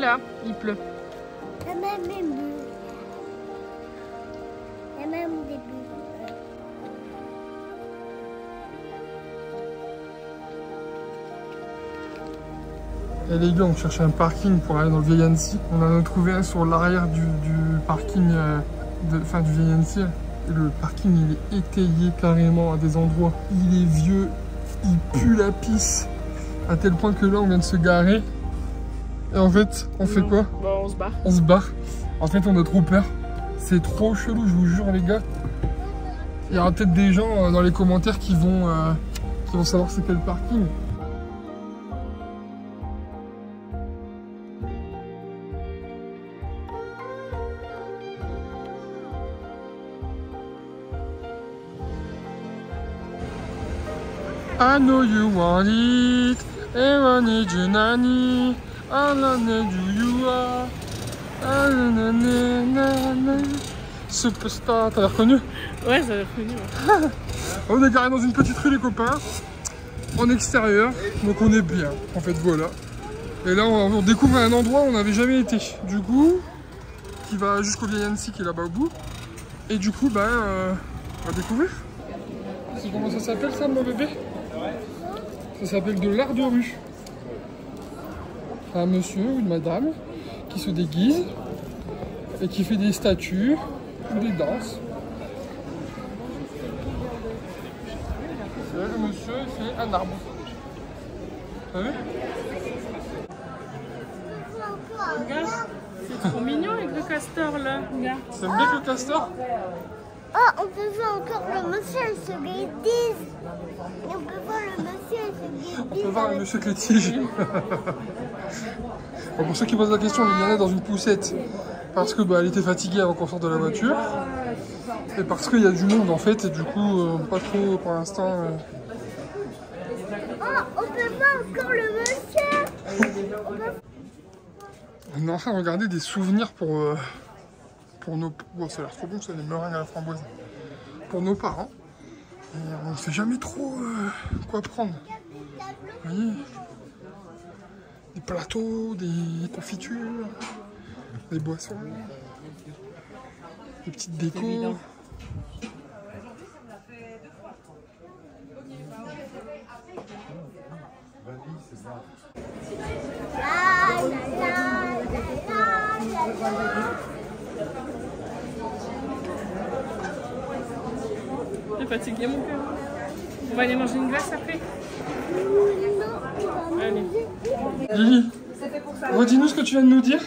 Voilà, il pleut. Il y a même des bulles. Il y a même des bulles. Et les gars, on cherchait un parking pour aller dans le vieil Annecy. On en a trouvé un sur l'arrière du parking du vieil Annecy. Et le parking, il est étayé carrément à des endroits. Il est vieux, il pue la pisse. À tel point que là, on vient de se garer. Et en fait, on fait quoi? Bon, on se barre. On se barre. En fait, on a trop peur. C'est trop chelou, je vous jure, les gars. Il y aura peut-être des gens dans les commentaires qui vont savoir c'est quel parking. I know you want it, and I need you, Nani. I need you, are. Superstar, t'as reconnu? Ouais, ça a reconnu. Ouais. On est garé dans une petite rue, les copains, en extérieur, donc on est bien. En fait, voilà. Et là, on découvre un endroit où on n'avait jamais été. Du coup, qui va jusqu'au vieil Annecy qui est là-bas au bout. Et du coup, on va découvrir. C'est comment ça s'appelle ça, mon bébé? Ça s'appelle de l'art de rue. Un monsieur ou une madame qui se déguise et qui fait des statues ou des danses. Le monsieur fait un arbre. Vous savez? Regarde, c'est trop mignon avec le castor là. Regarde. T'aimes bien le castor? Oh, on peut voir encore le monsieur et se guédise. On peut voir le monsieur et se guédise. On peut voir le monsieur avec les tiges. Bon, pour ceux qui posent la question, il y en a dans une poussette parce que elle était fatiguée avant qu'on sorte de la voiture et parce qu'il y a du monde en fait et du coup pas trop pour l'instant. Oh, on peut voir encore le monsieur. On est en train de regarder des souvenirs pour nos... Oh, ça a l'air trop bon ça, les meringues à la framboise. Pour nos parents. Et on ne sait jamais trop quoi prendre. Vous voyez? Des plateaux, des confitures, des boissons, des petites décos. T'es fatigué mon cœur? On va aller manger une glace après? Allez. Lily, redis-nous ce que tu viens de nous dire.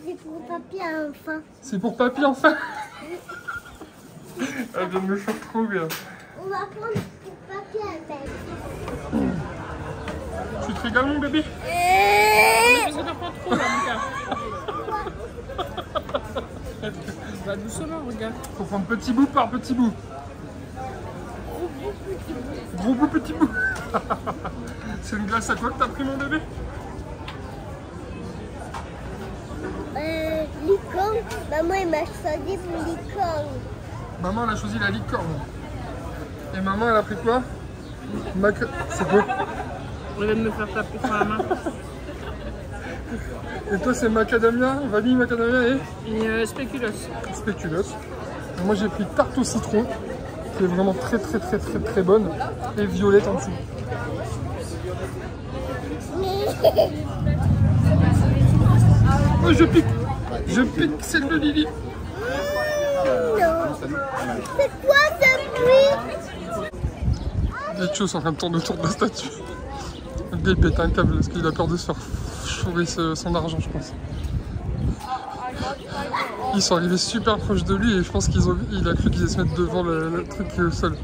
C'est pour papy enfin. C'est pour papy enfin. Elle vient de me faire trop bien. On va prendre pour papy avec. Tu te régales mon bébé? Mais ça doit pas trop là mon cœur. Va doucement, regarde. Faut prendre petit bout par petit bout. Gros bout, petit bout. C'est une glace à quoi que t'as pris mon bébé? Licorne. Maman elle m'a choisi pour licorne. Maman elle a choisi la licorne. Et maman elle a pris quoi? C'est quoi? On vient de me faire taper sur la main. Et toi c'est macadamia, vanille, macadamia Et spéculoos. Spéculoos. Et moi j'ai pris tarte au citron, qui est vraiment très bonne. Et violette en dessous. Oh je pique celle de Lily. C'est quoi ce bruit? Les choses sont en train de tourner autour de la statue. Le gars il pète un câble parce qu'il a peur de se faire chourer son argent je pense. Ils sont arrivés super proches de lui et je pense qu'il a cru qu'ils allaient se mettre devant le truc qui est au sol.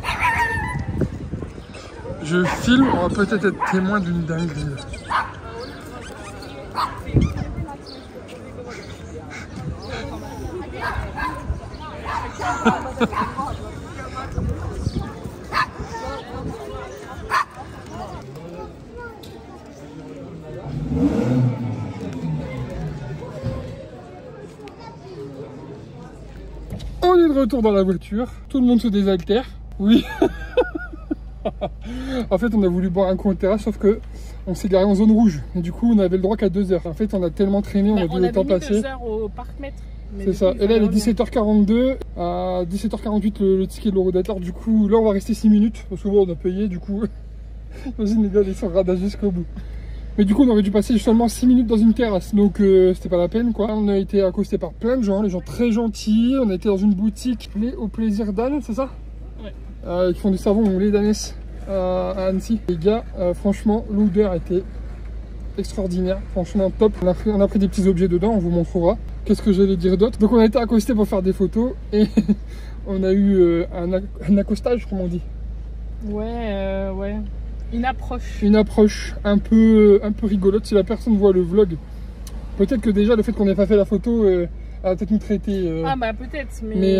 Je filme, on va peut-être être témoin d'une dinguerie. On est de retour dans la voiture, tout le monde se désaltère. Oui. En fait, on a voulu boire un coup en terrasse, sauf que on s'est garé en zone rouge. Et du coup, on avait le droit qu'à 2 heures. En fait, on a tellement traîné, on a vu le temps passer. On avait mis 2 heures au parc-mètre. C'est ça. Et là, il est 17h42. À 17h48, le ticket de l'Eurodator. Du coup, là, on va rester 6 minutes. Parce que bon, on a payé. Du coup, imagine les gars, ils sont radés jusqu'au bout. Mais du coup, on aurait dû passer seulement 6 minutes dans une terrasse. Donc, c'était pas la peine, quoi. On a été accosté par plein de gens. Les gens très gentils. On a été dans une boutique, lait au plaisir d'Anne, c'est ça? Ouais. Qui font du savon au lait d'ânesse à Annecy. Les gars, franchement, l'odeur était extraordinaire. Franchement, top. On a pris des petits objets dedans, on vous montrera. Qu'est-ce que j'allais dire d'autre? Donc on a été accosté pour faire des photos et on a eu un accostage, comme on dit. Ouais, ouais. Une approche. Une approche un peu rigolote. Si la personne voit le vlog, peut-être que déjà le fait qu'on n'ait pas fait la photo a peut-être nous traité. Ah bah peut-être, mais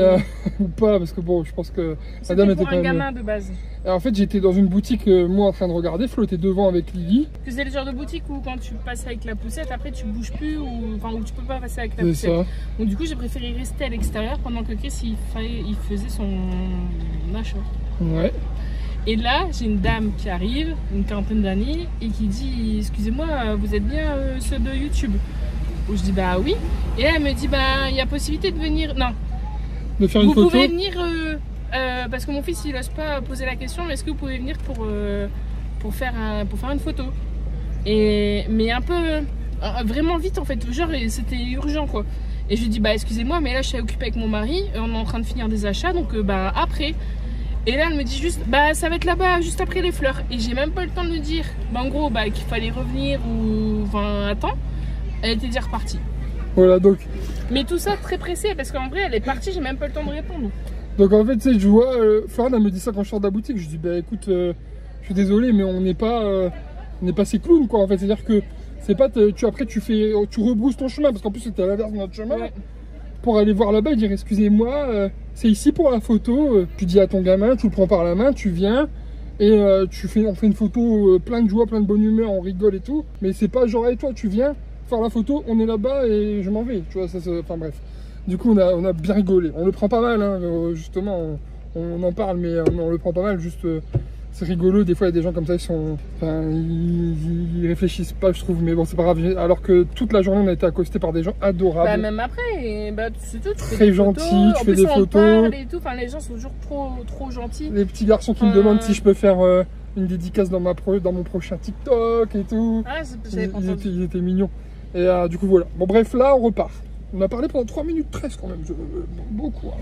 ou pas, parce que bon, je pense que la dame était pour un gamin de base. Alors, en fait, j'étais dans une boutique, moi en train de regarder, Flo était devant avec Lily. C'est le genre de boutique où quand tu passes avec la poussette, après tu bouges plus, ou enfin où tu peux pas passer avec la poussette. Ça. Donc du coup, j'ai préféré rester à l'extérieur pendant que Chris il faisait son achat. Ouais. Et là, j'ai une dame qui arrive, une quarantaine d'années, et qui dit, excusez-moi, vous êtes bien ceux de YouTube? Où je dis bah oui. Et là, elle me dit bah il y a possibilité de venir. Non. De faire une photo. Vous pouvez venir parce que mon fils il n'ose pas poser la question, mais est-ce que vous pouvez venir pour faire une photo? Mais un peu vraiment vite en fait, genre c'était urgent quoi. Et je lui dis bah excusez-moi, mais là je suis occupée avec mon mari, on est en train de finir des achats, donc bah après. Et là elle me dit juste bah ça va être là-bas juste après les fleurs. Et j'ai même pas le temps de lui dire bah en gros bah qu'il fallait revenir ou enfin attends. Elle était déjà repartie. Voilà donc. Mais tout ça très pressé parce qu'en vrai elle est partie, j'ai même pas le temps de répondre. Donc en fait tu sais je vois, Florent elle me dit ça quand je sors de la boutique, je dis bah écoute je suis désolé mais on n'est pas ces clowns quoi en fait, c'est à dire que c'est pas tu rebrousses ton chemin parce qu'en plus c'était à l'inverse de notre chemin. Ouais. Pour aller voir là-bas et dire excusez-moi c'est ici pour la photo, tu dis à ton gamin, tu le prends par la main, tu viens et on fait une photo plein de joie, plein de bonne humeur, on rigole et tout, mais c'est pas genre hey, toi tu viens faire la photo, on est là-bas et je m'en vais, tu vois, enfin bref. Du coup on a bien rigolé, on le prend pas mal hein, justement, on en parle mais on le prend pas mal, juste c'est rigolo, des fois il y a des gens comme ça, ils réfléchissent pas je trouve, mais bon c'est pas grave, alors que toute la journée on a été accosté par des gens adorables. Bah même après, bah, c'est tout, tu fais très des gentil, photos. tu fais des photos. Et tout. Enfin, les gens sont toujours trop gentils. Les petits garçons qui me demandent si je peux faire une dédicace dans mon prochain TikTok et tout. Ah, ils étaient mignons. Et du coup voilà, bon bref là on repart. On a parlé pendant 3 minutes 13 quand même, beaucoup hein.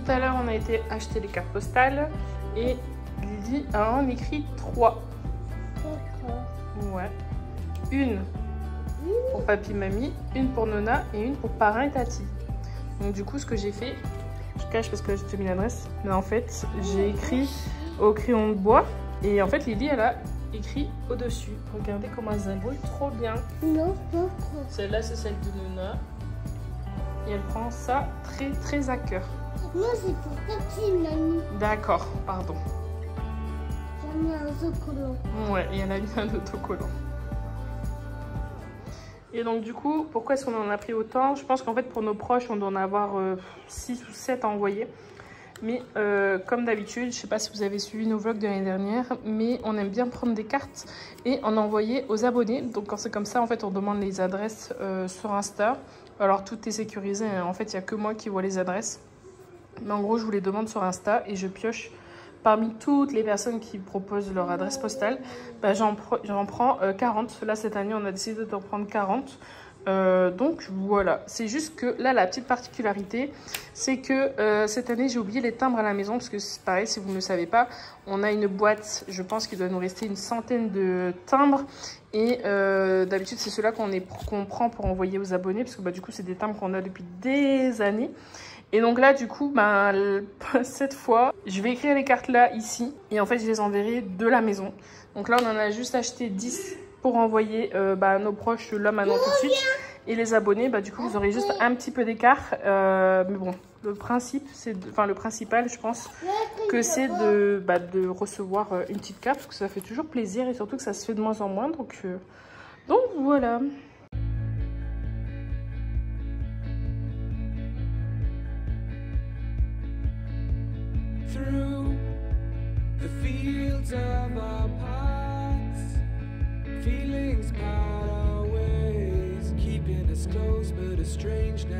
Tout à l'heure, on a été acheter les cartes postales et Lily a en écrit 3. Ouais. Une pour papy, mamie, une pour Nona et une pour parrain et tati. Donc du coup, ce que j'ai fait, je cache parce que j'ai mis l'adresse, mais en fait, j'ai écrit au crayon de bois et en fait, Lily, elle a écrit au-dessus. Regardez comment elle s'embrouille, trop bien. Non. Celle-là, c'est celle de Nona. Et elle prend ça très à cœur. Non, c'est pour tati, mamie. D'accord, pardon. J'ai mis un autocollant. Ouais, et elle a mis un autocollant. Et donc du coup, pourquoi est-ce qu'on en a pris autant? Je pense qu'en fait pour nos proches, on doit en avoir 6 ou 7 à envoyer. Mais comme d'habitude, je sais pas si vous avez suivi nos vlogs de l'année dernière, mais on aime bien prendre des cartes et en envoyer aux abonnés. Donc quand c'est comme ça, en fait, on demande les adresses sur Insta. Alors tout est sécurisé, hein. En fait, il n'y a que moi qui vois les adresses. Mais en gros, je vous les demande sur Insta et je pioche parmi toutes les personnes qui proposent leur adresse postale. Bah, j'en prends 40. Là, cette année, on a décidé d'en prendre 40. Donc voilà, c'est juste que là la petite particularité c'est que cette année j'ai oublié les timbres à la maison parce que c'est pareil, si vous ne le savez pas, on a une boîte, je pense qu'il doit nous rester une centaine de timbres et d'habitude c'est ceux-là qu'on prend pour envoyer aux abonnés parce que bah, du coup c'est des timbres qu'on a depuis des années. Et donc là du coup bah, cette fois je vais écrire les cartes là ici et en fait je les enverrai de la maison. Donc là on en a juste acheté 10 pour envoyer bah, à nos proches là maintenant tout de suite. Et les abonnés, bah, du coup, vous aurez juste un petit peu d'écart. Mais bon, le principe, le principal, je pense, que c'est de recevoir une petite carte. Parce que ça fait toujours plaisir et surtout que ça se fait de moins en moins. Donc voilà. Through the fields of our past, feelings part our ways, keeping us close but it's strange now.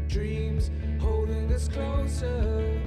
Dreams holding us closer.